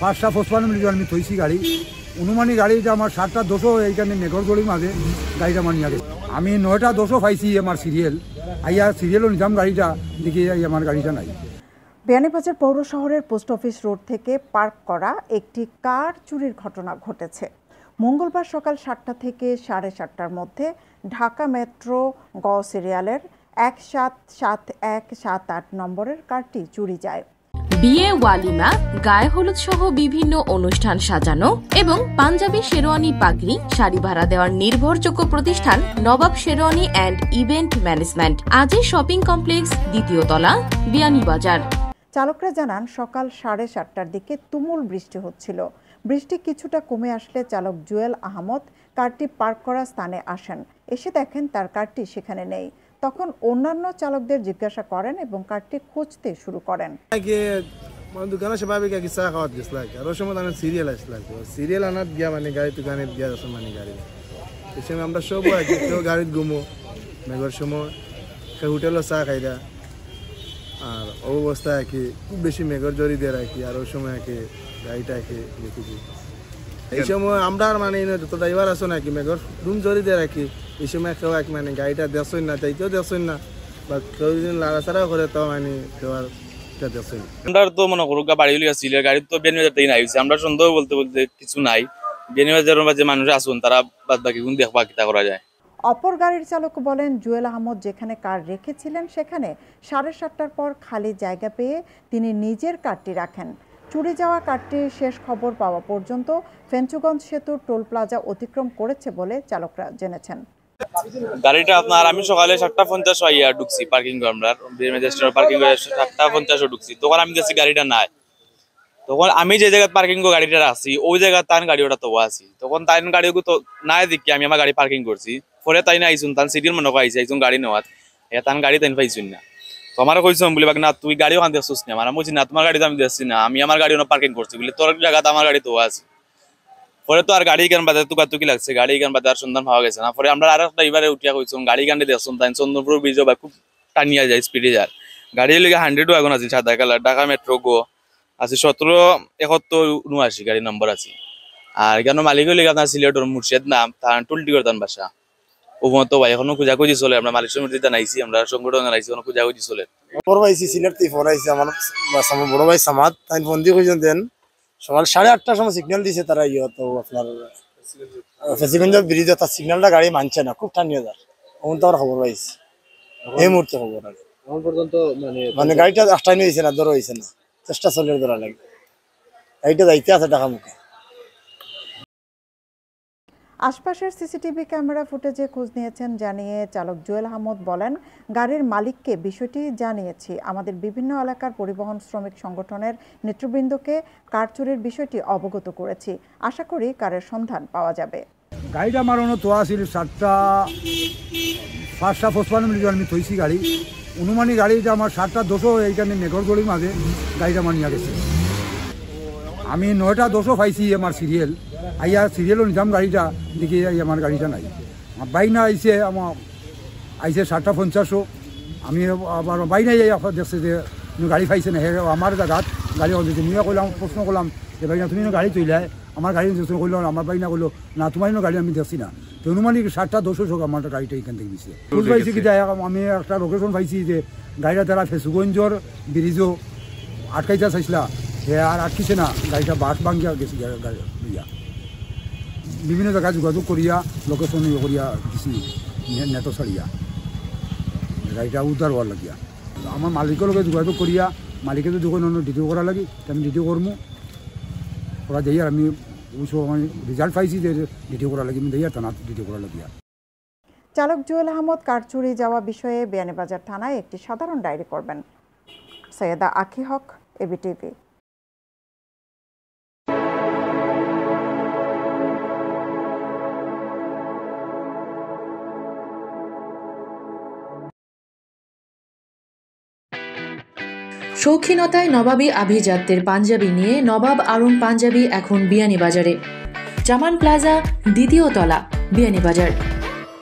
5টা 55 মিনিট আমি থইছি গাড়ি অনুমানিক গাড়িটা আমার 7টা 200 এইখানে মেঘর জড়ির মাঝে গাড়িটা মানিয়া গেছে। আমি 9টা 200 পাইছি আমার সিরিয়াল আইয়া সিরিয়ালও নিতাম গাড়িটা দেখি আমার গাড়িটা নাই। বিয়ানীবাজার পৌর শহরের পোস্ট অফিস রোড থেকে পার্ক করা একটি কার চুরির ঘটনা ঘটেছে। মঙ্গলবার সকাল 7টা থেকে 7:30টার মধ্যে ঢাকা মেট্রো গ সিরিয়ালের 177178 নম্বরের কারটি চুরি যায়। বিয়ে, ওয়ালিমা, গায়ে হলুদ সহ বিভিন্ন অনুষ্ঠান সাজানো এবং পাঞ্জাবি শেরওয়ানি পাগড়ি শাড়ি ভাড়া দেওয়ার নির্ভরযোগ্য প্রতিষ্ঠান নবাব শেরওয়ানি অ্যান্ড ইভেন্ট ম্যানেজমেন্ট, আজই শপিং কমপ্লেক্স, দ্বিতীয় তলা, বিয়ানীবাজার। চালকরা জানান সকাল 7:30টার দিকে তুমুল বৃষ্টি হচ্ছিল। বৃষ্টি কিছুটা কমে আসলে চালক জুয়েল আহমদ কারটি পার্ক করা স্থানে আসেন। এসে দেখেন তার কারটি সেখানে নেই। তখন অন্যান্য চালকদের জিজ্ঞাসা করেন এবং কারটি খুঁজতে শুরু করেন। দোকানে স্বাভাবিক চা খাওয়াত গেছিল আর ওই সময় সিরিয়াল আসছিল সিরিয়াল আনাত গিয়া মানে গাড়ি দোকানে গিয়া মানে গাড়ি এই সময় আমরা সব কেউ গাড়িত ঘুমো মেঘর সময় সে হোটেলও চা খাইরা আর অবস্থা কি খুব বেশি মেঘর জড়ি দিয়ে রাখি আর ওই সময় গাড়িটা দেখেছি। এই সময় আমরা মানে যত ড্রাইভার আছো নাকি মেঘর রুম জড়ি দিয়ে রাখি এই সময় কেউ মানে গাড়িটা দেখছই না চাইতেও দেখছই না বা কেউ যদি লাড়াচাড়াও করে তো মানে কেউ আর দেখছই না। আমরা তো মনে করুক বাড়ি ছিল গাড়ি তো বিয়ানীবাজার থেকে নাই আমরা সন্দেহ বলতে কিছু নাই। বিয়ানীবাজারের মাঝে মানুষ আসুন তারা বাদ বাকি কোন দেখবা কিতা করা যায়। অপর গাড়ির চালক বলেন জুয়েল আহমদ যেখানে কার রেখেছিলেন সেখানে 7:30টার পর খালি জায়গা পেয়ে তিনি নিজের কারটি রাখেন। চুরি যাওয়া কারটির শেষ খবর পাওয়া পর্যন্ত ফেঞ্চুগঞ্জ সেতুর টোল প্লাজা অতিক্রম করেছে বলে চালকরা জেনেছেন। গাড়িটা আপনার আমি সকালে 7:50 আইয়া ঢুকছি পার্কিং আমরা পার্কিং 7:50 ঢুকছি তখন আমি দেখছি গাড়িটা নাই। তখন আমি যে জায়গায় পার্কিং গাড়িটা আছি ওই জায়গায় তার গাড়ি ওটা তো আছি তখন তাই গাড়ি তো নাই দেখি আমি আমার গাড়ি পার্কিং করছি পরে তাই না আইসুন তার সিটির মনে আইসি আইসুন গাড়ি নেওয়াত তার গাড়ি তাই পাইছুন না তো আমার কইছো বলি না তুই গাড়ি ওখান দেখছিস না আমার বলছি না তোমার গাড়ি তো আমি দেখছি না আমি আমার গাড়ি পার্কিং করছি বলি তোর জায়গাতে আমার গাড়ি তো আছে। পরে তো আর গাড়ি গান বাজার তুকি লাগছে গাড়ি গান বাজার সন্ধান পাওয়া গেছে না। পরে আমরা আর একটা এবারে উঠিয়া কইছুন গাড়ি গানটি দেখছুন তাই চন্দ্রপুর ব্রিজ বা খুব টানিয়া যায় স্পিডে যায় গাড়ি লিগে 100 এখন আছে সাদা কালার ঢাকা মেট্রো গো আছে 177179 গাড়ি নম্বর আছে। আর এখানে মালিক হইলে আপনার সিলেটর মুর্শিদ নাম তার টুলটি করতেন বাসা ওমতো ভাই এখনো খুঁজাখুঁজি চলে আমরা মালিক সমিতি জানাইছি আমরা সংগঠন জানাইছি এখনো খুঁজাখুঁজি চলে। বড় ভাই সিলেট থেকে ফোন আইছে আমার বড় ভাই সামাদ তাই ফোন দিয়ে কইছেন দেন সকাল 8:30টার সময় সিগন্যাল দিছে তারা তো আপনার ফেসিগঞ্জ ব্রিজে তার সিগন্যালটা গাড়ি মানছে না খুব টানিয়ে যার ওন তো খবর পাইছি এই মুহূর্তে খবর আর এখন পর্যন্ত মানে গাড়িটা আস্তাই নিয়েছে না ধরো হয়েছে না চেষ্টা চলে ধরা লাগে গাড়িটা যাইতে আছে ঢাকা মুখে। আশপাশের সিসিটিভি ক্যামেরা ফুটেজে খোঁজ নিয়েছেন জানিয়ে চালক জুয়েল আহমদ বলেন গাড়ির মালিককে বিষয়টি জানিয়েছি আমাদের বিভিন্ন এলাকার পরিবহন শ্রমিক সংগঠনের নেতৃবৃন্দকে কার চুরির বিষয়টি অবগত করেছি আশা করি কারের সন্ধান পাওয়া যাবে। গাড়িটা মারানো তো আসিল 5টা 55 মিনিট আমি থইছি গাড়ি অনুমানিক গাড়িটা আমার 7টা 200 এইখানে মেঘর জড়ির মাঝে গাড়িটা মানিয়া গেছে। আমি 9টা 200 পাইছি আমার সিরিয়াল আইয়া সিরিয়ালও নিতাম গাড়িটা দেখি আমার গাড়িটা নাই। আমার বাইনা আইসে আমার আইসে 7:50 আমি আবার বাইনাই দেখছে যে গাড়ি পাইছে না হে আমার জায়গাত গাড়ি হয়েছে মুইয়া কইলাম প্রশ্ন করলাম যে বাইনা তুমি গাড়ি চইলাই আমার গাড়ি কইল আমার বাইনা কইলো না তোমার গাড়ি আমি দেখছি না তো অনুমানিক 7টা 200 আমার গাড়িটা এখান থেকে দিচ্ছে ভুল পাইছি কি আমি একটা লোকেশন পাইছি যে গাড়িটা তারা ফেসুগঞ্জর ব্রিজও আটকাইতে চাইছিলা সে আর আটকিছে না গাড়িটা বাস ভাঙিয়া গেছে গাড়িয়া বিভিন্ন জায়গায় যোগাযোগ করিয়া লোকেশন করিয়া দিছি নেট ছাড়িয়া গাড়িটা উদ্ধার হওয়ার লাগিয়া আমার মালিকের লগে যোগাযোগ করিয়া মালিকে যদি ডিটিও করা লাগি আমি ডিটিও করবো ওরা যাই আর আমি রেজাল্ট পাইছি যে ডিটিও করা লাগি আমি যাই আর থানা ডিটিও করা লাগিয়া। চালক জুয়েল আহমদ কার চুরি যাওয়া বিষয়ে বিয়ানীবাজার থানায় একটি সাধারণ ডায়েরি করবেন। সৈয়দা আখি হক, এবিটিভি। শৌখিনতায় নবাবী আভিজাত্যের পাঞ্জাবি নিয়ে নবাব আরং পাঞ্জাবি এখন বিয়ানীবাজারে। জামান প্লাজা, দ্বিতীয় তলা, বিয়ানীবাজার।